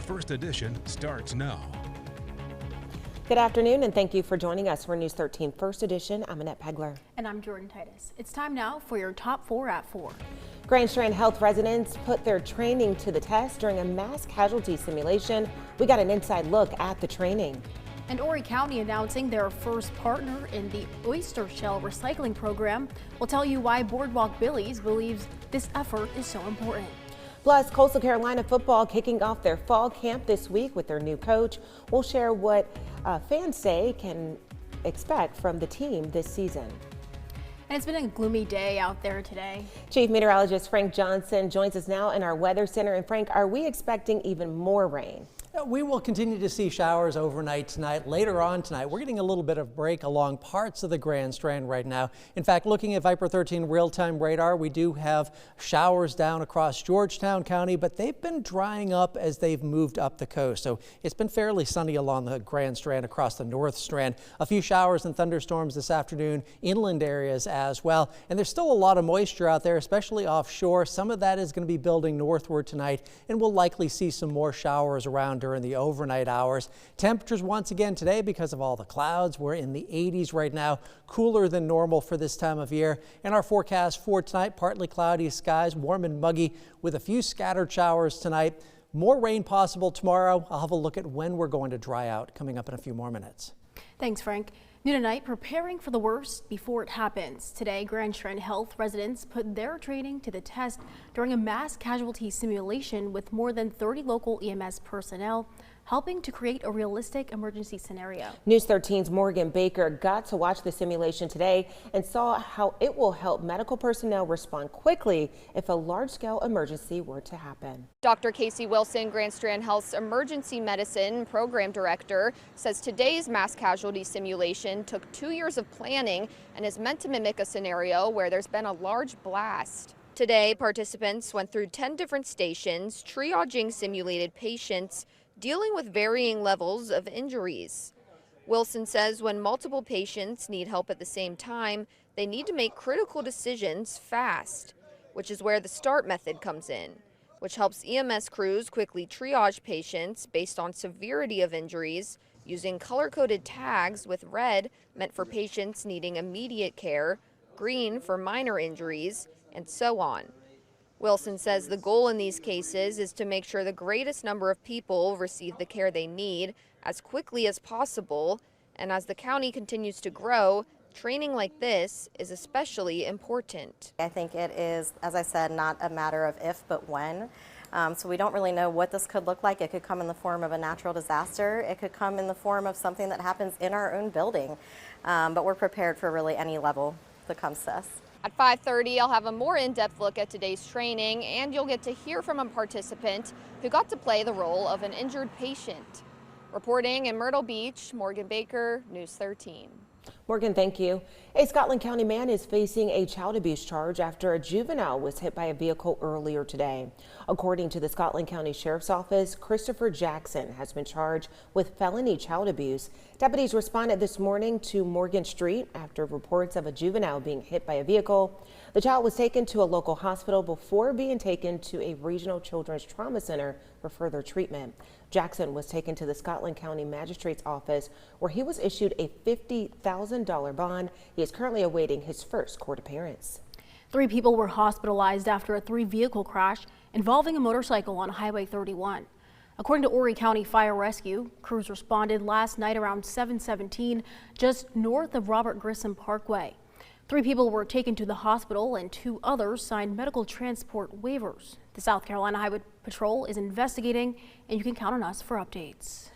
First Edition starts now. Good afternoon and thank you for joining us for News 13 First Edition. I'm Annette Pegler. And I'm Jordan Titus. It's time now for your top 4 at 4. Grand Strand Health residents put their training to the test during a mass casualty simulation. We got an inside look at the training. And Horry County announcing their first partner in the Oyster shell recycling program. We'll tell you why Boardwalk Billy's believes this effort is so important. Plus, Coastal Carolina football kicking off their fall camp this week with their new coach. We'll share what fans say can expect from the team this season. And it's been a gloomy day out there today. Chief Meteorologist Frank Johnson joins us now in our weather center. And Frank, are we expecting even more rain? We will continue to see showers overnight tonight. Later on tonight, we're getting a little bit of break along parts of the Grand Strand right now. In fact, looking at Viper 13 real-time radar, we do have showers down across Georgetown County, but they've been drying up as they've moved up the coast. So it's been fairly sunny along the Grand Strand across the North Strand. A few showers and thunderstorms this afternoon, inland areas as well. And there's still a lot of moisture out there, especially offshore. Some of that is going to be building northward tonight, and we'll likely see some more showers around during the overnight hours. Temperatures once again today, because of all the clouds, we're in the 80s right now, cooler than normal for this time of year. And our forecast for tonight, partly cloudy skies, warm and muggy with a few scattered showers tonight. More rain possible tomorrow. I'll have a look at when we're going to dry out coming up in a few more minutes. Thanks, Frank. New tonight, preparing for the worst before it happens. Today, Grand Strand Health residents put their training to the test during a mass casualty simulation with more than 30 local EMS personnel, helping to create a realistic emergency scenario. News 13's Morgan Baker got to watch the simulation today and saw how it will help medical personnel respond quickly if a large-scale emergency were to happen. Dr. Casey Wilson, Grand Strand Health's emergency medicine program director, says today's mass casualty simulation took 2 years of planning and is meant to mimic a scenario where there's been a large blast. Today, participants went through 10 different stations, triaging simulated patients, dealing with varying levels of injuries. Wilson says when multiple patients need help at the same time, they need to make critical decisions fast, which is where the START method comes in, which helps EMS crews quickly triage patients based on severity of injuries using color-coded tags with red meant for patients needing immediate care, green for minor injuries, and so on. Wilson says the goal in these cases is to make sure the greatest number of people receive the care they need as quickly as possible, and as the county continues to grow, training like this is especially important. I think it is, as I said, not a matter of if but when. So we don't really know what this could look like. It could come in the form of a natural disaster. It could come in the form of something that happens in our own building. But we're prepared for really any level that comes to us. At 5:30, I'll have a more in-depth look at today's training, and you'll get to hear from a participant who got to play the role of an injured patient. Reporting in Myrtle Beach, Morgan Baker, News 13. Morgan, thank you. A Scotland County man is facing a child abuse charge after a juvenile was hit by a vehicle earlier today. According to the Scotland County Sheriff's Office, Christopher Jackson has been charged with felony child abuse. Deputies responded this morning to Morgan Street after reports of a juvenile being hit by a vehicle. The child was taken to a local hospital before being taken to a regional children's trauma center for further treatment. Jackson was taken to the Scotland County Magistrate's office where he was issued a $50,000 bond. He is currently awaiting his first court appearance. 3 people were hospitalized after a 3-vehicle crash involving a motorcycle on Highway 31. According to Horry County Fire Rescue, crews responded last night around 7:17 just north of Robert Grissom Parkway. 3 people were taken to the hospital and 2 others signed medical transport waivers. The South Carolina Highway Patrol is investigating, and you can count on us for updates.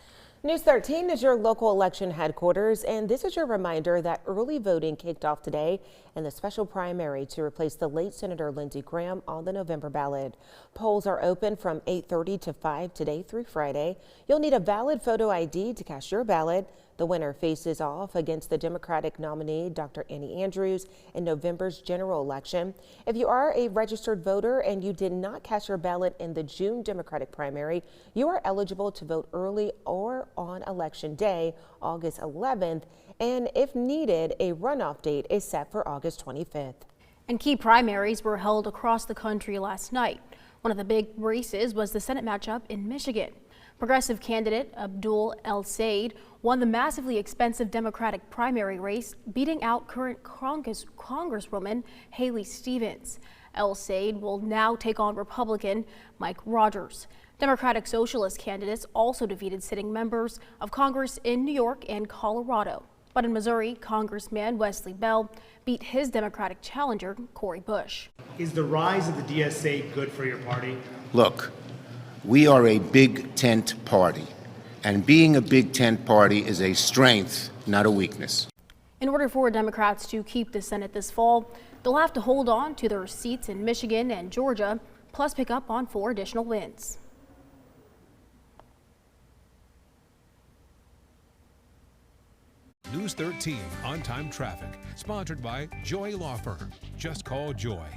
News 13 is your local election headquarters, and this is your reminder that early voting kicked off today in the special primary to replace the late Senator Lindsey Graham on the November ballot. Polls are open from 8:30 to 5 today through Friday. You'll need a valid photo ID to cast your ballot. The winner faces off against the Democratic nominee, Dr. Annie Andrews, in November's general election. If you are a registered voter and you did not cast your ballot in the June Democratic primary, you are eligible to vote early or on Election Day, August 11th, and if needed, a runoff date is set for August 25th. And key primaries were held across the country last night. One of the big races was the Senate matchup in Michigan. Progressive candidate Abdul El Sayed won the massively expensive Democratic primary race, beating out current Congresswoman Haley Stevens. El Sayed will now take on Republican Mike Rogers. Democratic Socialist candidates also defeated sitting members of Congress in New York and Colorado. But in Missouri, Congressman Wesley Bell beat his Democratic challenger, Cori Bush. Is the rise of the DSA good for your party? Look, we are a big tent party, and being a big tent party is a strength, not a weakness. In order for Democrats to keep the Senate this fall, they'll have to hold on to their seats in Michigan and Georgia, plus pick up on 4 additional wins. News 13 on-time traffic, sponsored by Joy Law Firm. Just call Joy.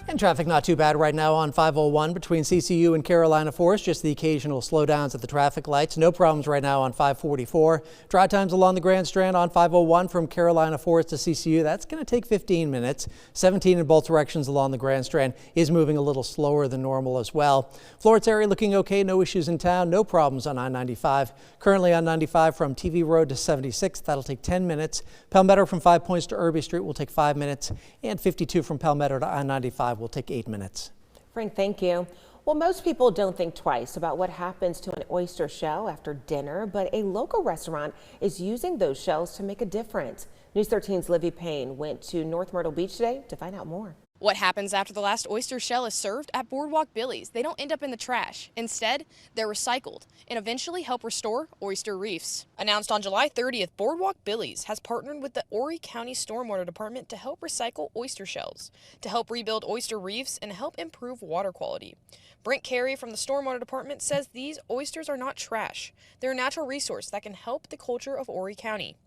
And traffic not too bad right now on 501 between CCU and Carolina Forest. Just the occasional slowdowns at the traffic lights. No problems right now on 544. Drive times along the Grand Strand on 501 from Carolina Forest to CCU. That's going to take 15 minutes. 17 in both directions along the Grand Strand is moving a little slower than normal as well. Florence area looking okay. No issues in town. No problems on I-95. Currently on 95 from TV Road to 76. That'll take 10 minutes. Palmetto from 5 Points to Irby Street will take 5 minutes. And 52 from Palmetto to I-95 will take 8 minutes. Frank, thank you. Well, most people don't think twice about what happens to an oyster shell after dinner, but a local restaurant is using those shells to make a difference. News 13's Livy Payne went to North Myrtle Beach today to find out more. What happens after the last oyster shell is served at Boardwalk Billy's? They don't end up in the trash. Instead, they're recycled and eventually help restore oyster reefs. Announced on July 30th, Boardwalk Billy's has partnered with the Horry County Stormwater Department to help recycle oyster shells, to help rebuild oyster reefs, and help improve water quality. Brent Carey from the Stormwater Department says these oysters are not trash. They're a natural resource that can help the culture of Horry County.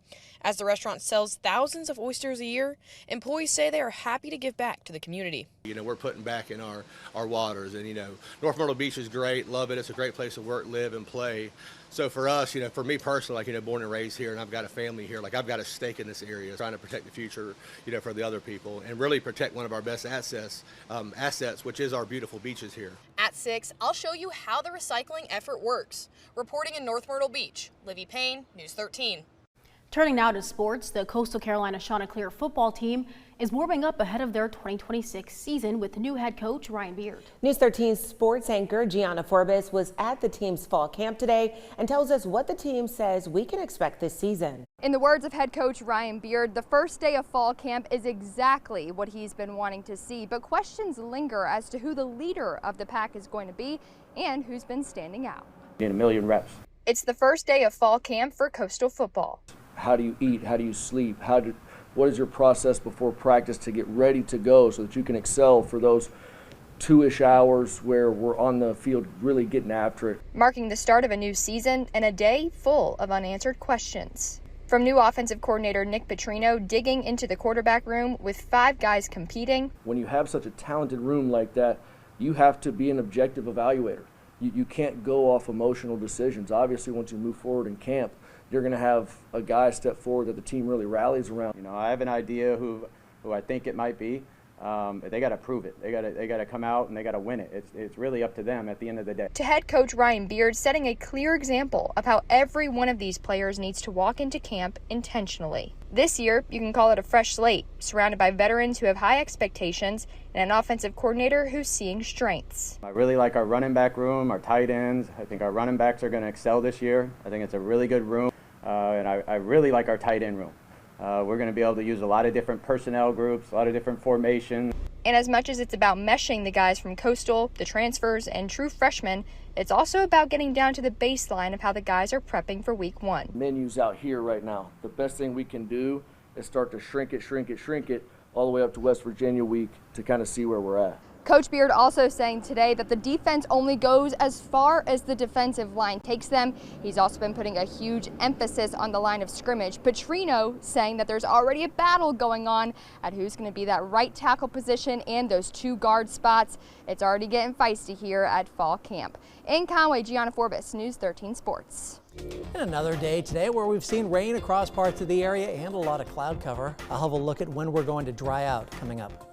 As the restaurant sells thousands of oysters a year, employees say they are happy to give back to the community. You know, we're putting back in our waters, and, you know, North Myrtle Beach is great, love it. It's a great place to work, live, and play. So for us, you know, for me personally, like, you know, born and raised here, and I've got a family here, like, I've got a stake in this area, trying to protect the future, you know, for the other people, and really protect one of our best assets, which is our beautiful beaches here. At 6, I'll show you how the recycling effort works. Reporting in North Myrtle Beach, Livy Payne, News 13. Turning now to sports, the Coastal Carolina Chanticleer football team is warming up ahead of their 2026 season with new head coach Ryan Beard. News 13 sports anchor Gianna Forbes was at the team's fall camp today and tells us what the team says we can expect this season. In the words of head coach Ryan Beard, the first day of fall camp is exactly what he's been wanting to see, but questions linger as to who the leader of the pack is going to be and who's been standing out. In a million reps. It's the first day of fall camp for Coastal football. How do you eat? How do you sleep? What is your process before practice to get ready to go so that you can excel for those 2-ish hours where we're on the field really getting after it? Marking the start of a new season and a day full of unanswered questions. From new offensive coordinator Nick Petrino digging into the quarterback room with 5 guys competing. When you have such a talented room like that, you have to be an objective evaluator. You can't go off emotional decisions. Obviously, once you move forward in camp, you're going to have a guy step forward that the team really rallies around. You know, I have an idea who I think it might be. They got to prove it. They got to come out and they got to win it. It's really up to them at the end of the day. To head coach Ryan Beard, setting a clear example of how every one of these players needs to walk into camp intentionally. This year, you can call it a fresh slate, surrounded by veterans who have high expectations and an offensive coordinator who's seeing strengths. I really like our running back room, our tight ends. I think our running backs are going to excel this year. I think it's a really good room, and I really like our tight end room. We're going to be able to use a lot of different personnel groups, a lot of different formations. And as much as it's about meshing the guys from Coastal, the transfers, and true freshmen, it's also about getting down to the baseline of how the guys are prepping for week 1. Menus out here right now. The best thing we can do is start to shrink it all the way up to West Virginia week to kind of see where we're at. Coach Beard also saying today that the defense only goes as far as the defensive line takes them. He's also been putting a huge emphasis on the line of scrimmage. Petrino saying that there's already a battle going on at who's going to be that right tackle position and those 2 guard spots. It's already getting feisty here at fall camp. In Conway, Gianna Forbes, News 13 Sports. And another day today where we've seen rain across parts of the area and a lot of cloud cover. I'll have a look at when we're going to dry out coming up.